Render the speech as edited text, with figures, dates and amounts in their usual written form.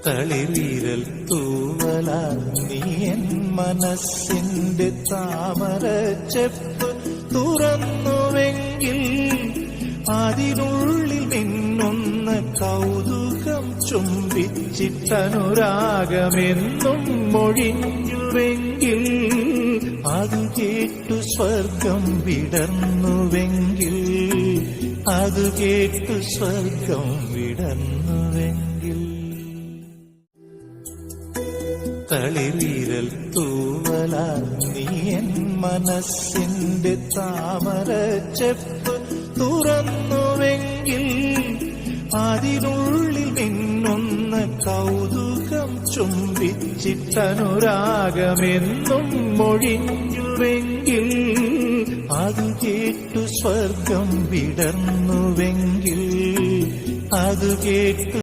തളിർവിരൽ തൂവലാൽ നീ എൻ മനസ്സിന്റെ താമരച്ചെപ്പ് തുറന്നുവെങ്കിൽ അതിനുള്ളിൽ മിന്നുന്ന കൗതുകം ചുംബിച്ചിട്ടനുരാഗമെന്നും മൊഴിഞ്ഞുവെങ്കിൽ അത് കേട്ടു സ്വർഗം വിടർന്നുവെങ്കിൽ അത് കേട്ടു സ്വർഗം വിടർന്നുവെങ്കിൽ തളിർവിരൽ തൂവലാൽ നീ എൻ മനസ്സിന്റെ താമരച്ചെപ്പ് തുറന്നുവെങ്കിൽ അതിനുള്ളിൽ മിന്നുന്ന കൗതുകം ചുംബിച്ചിട്ടനുരാഗമെന്നും മൊഴിഞ്ഞുവെങ്കിൽ അത് കേട്ടു സ്വർഗം വിടർന്നുവെങ്കിൽ അത് കേട്ടു